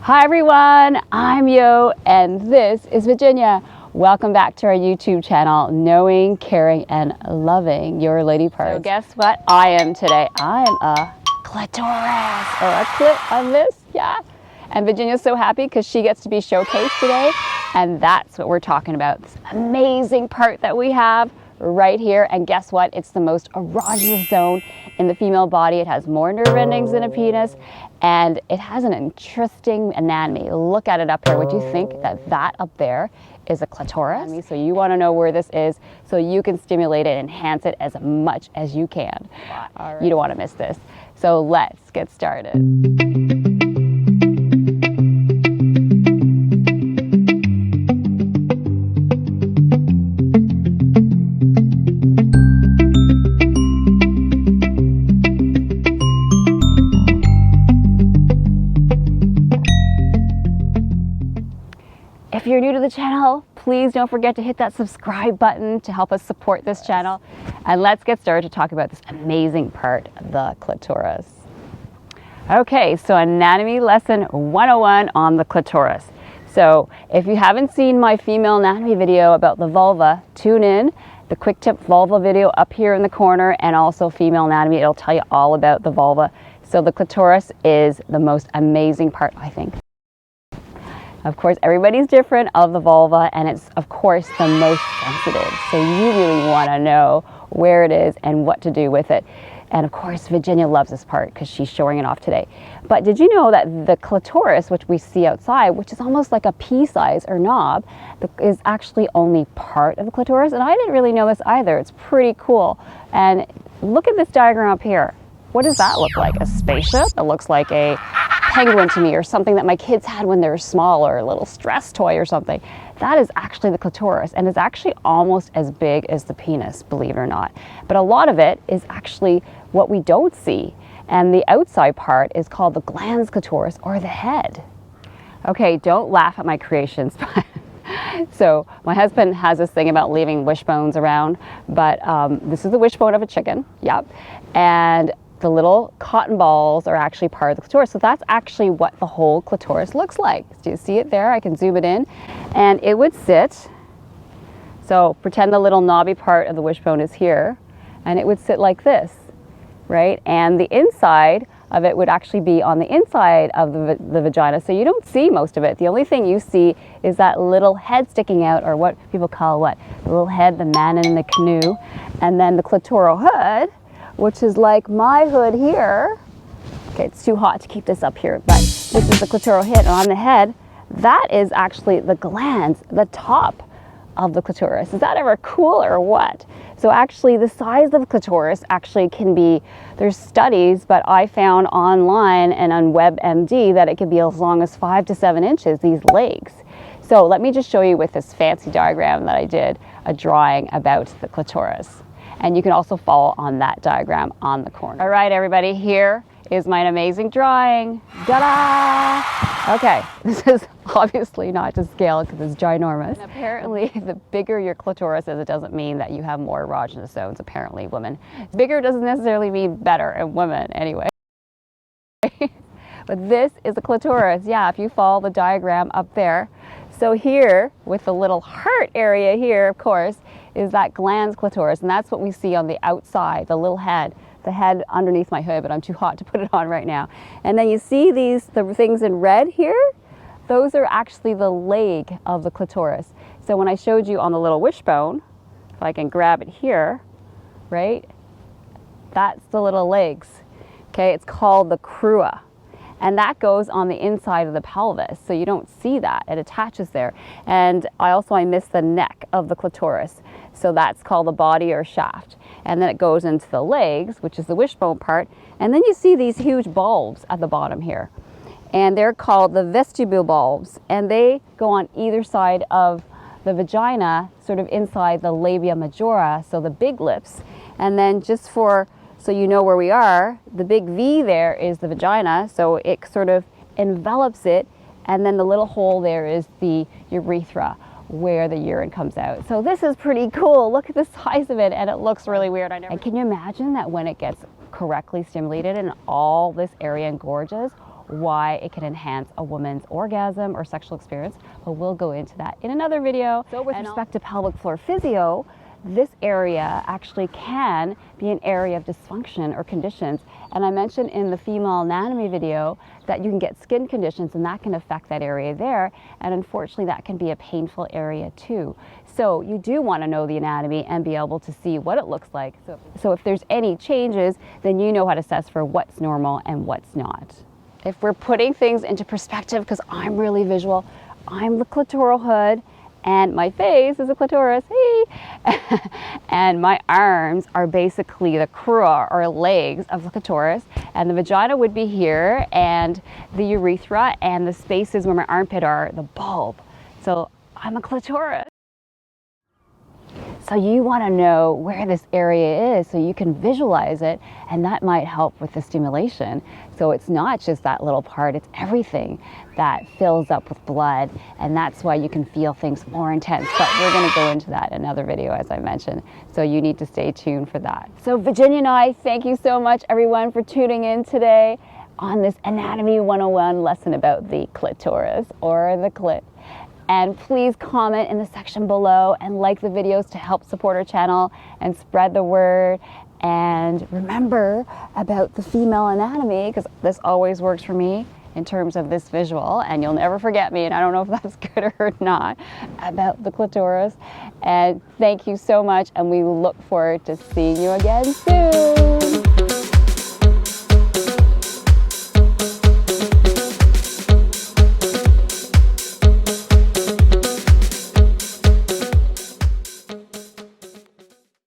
Hi everyone, I'm Yo and this is Vaginia. Welcome back to our YouTube channel, Knowing, Caring, and Loving Your Lady Parts. So guess what I am today? I am a clitoris, or a clit on this, yeah. And Virginia's so happy because she gets to be showcased today, and that's what we're talking about. This amazing part that we have right here, and guess what? It's the most erogenous zone in the female body. It has more nerve endings than a penis, and it has an interesting anatomy. Look at it up here. Would you think that that up there is a clitoris? So you want to know where this is so you can stimulate it, enhance it as much as you can. Right. You don't want to miss this. So let's get started. If you're new to the channel, please don't forget to hit that subscribe button to help us support this channel. And let's get started to talk about this amazing part, the clitoris. Okay, so anatomy lesson 101 on the clitoris. So if you haven't seen my female anatomy video about the vulva, tune in. The quick tip vulva video up here in the corner, and also female anatomy, it'll tell you all about the vulva. So the clitoris is the most amazing part, I think. Of course, everybody's different of the vulva, and it's, of course, the most sensitive. So you really want to know where it is and what to do with it. And of course, Virginia loves this part because she's showing it off today. But did you know that the clitoris, which we see outside, which is almost like a pea size or knob, is actually only part of the clitoris? And I didn't really know this either. It's pretty cool. And look at this diagram up here. What does that look like? A spaceship? It looks like a penguin to me, or something that my kids had when they were small, or a little stress toy or something. That is actually the clitoris, and it's actually almost as big as the penis, believe it or not. But a lot of it is actually what we don't see, and the outside part is called the glans clitoris, or the head. Okay, don't laugh at my creations. So my husband has this thing about leaving wishbones around, but this is the wishbone of a chicken, yep, and the little cotton balls are actually part of the clitoris. So that's actually what the whole clitoris looks like. Do you see it there? I can zoom it in. And it would sit, so pretend the little knobby part of the wishbone is here, and it would sit like this, right? And the inside of it would actually be on the inside of the vagina, so you don't see most of it. The only thing you see is that little head sticking out, or what people call what? The little head, the man in the canoe, and then the clitoral hood, which is like my hood here. Okay, it's too hot to keep this up here, but this is the clitoral head, and on the head, that is actually the glans, the top of the clitoris. Is that ever cool or what? So actually the size of the clitoris actually can be, there's studies, but I found online and on WebMD that it can be as long as 5 to 7 inches, these legs. So let me just show you with this fancy diagram that I did, a drawing about the clitoris. And you can also follow on that diagram on the corner. All right, everybody, here is my amazing drawing. Ta-da! Okay, this is obviously not to scale because it's ginormous. And apparently, the bigger your clitoris is, it doesn't mean that you have more erogenous zones, apparently, women. Bigger doesn't necessarily mean better in women, anyway. But this is the clitoris. Yeah, if you follow the diagram up there. So here, with the little heart area here, of course, is that glans clitoris, and that's what we see on the outside, the little head, the head underneath my hood, but I'm too hot to put it on right now. And then you see the things in red here, those are actually the leg of the clitoris. So when I showed you on the little wishbone, if I can grab it here, right, that's the little legs. Okay, it's called the crura. And that goes on the inside of the pelvis, so you don't see that. It attaches there. And I missed the neck of the clitoris, so that's called the body or shaft. And then it goes into the legs, which is the wishbone part, and then you see these huge bulbs at the bottom here. And they're called the vestibule bulbs, and they go on either side of the vagina, sort of inside the labia majora, so the big lips. And then just so you know where we are, the big V there is the vagina, so it sort of envelops it, and then the little hole there is the urethra, where the urine comes out. So this is pretty cool. Look at the size of it, and it looks really weird. And can you imagine that when it gets correctly stimulated and all this area engorges, why it can enhance a woman's orgasm or sexual experience, but we'll go into that in another video. So with respect to pelvic floor physio, this area actually can be an area of dysfunction or conditions. And I mentioned in the female anatomy video that you can get skin conditions and that can affect that area there. And unfortunately, that can be a painful area too. So you do want to know the anatomy and be able to see what it looks like. So if there's any changes, then you know how to assess for what's normal and what's not. If we're putting things into perspective, because I'm really visual, I'm the clitoral hood, and my face is a clitoris, hey! And my arms are basically the crura or legs of the clitoris, and the vagina would be here, and the urethra and the spaces where my armpit are the bulb. So I'm a clitoris. So you want to know where this area is so you can visualize it, and that might help with the stimulation. So it's not just that little part, it's everything that fills up with blood, and that's why you can feel things more intense. But we're going to go into that in another video, as I mentioned, so you need to stay tuned for that. So Vaginia and I, thank you so much everyone for tuning in today on this Anatomy 101 lesson about the clitoris or the clit. And please comment in the section below and like the videos to help support our channel and spread the word. And remember about the female anatomy, because this always works for me in terms of this visual, and you'll never forget me, and I don't know if that's good or not, about the clitoris. And thank you so much, and we look forward to seeing you again soon.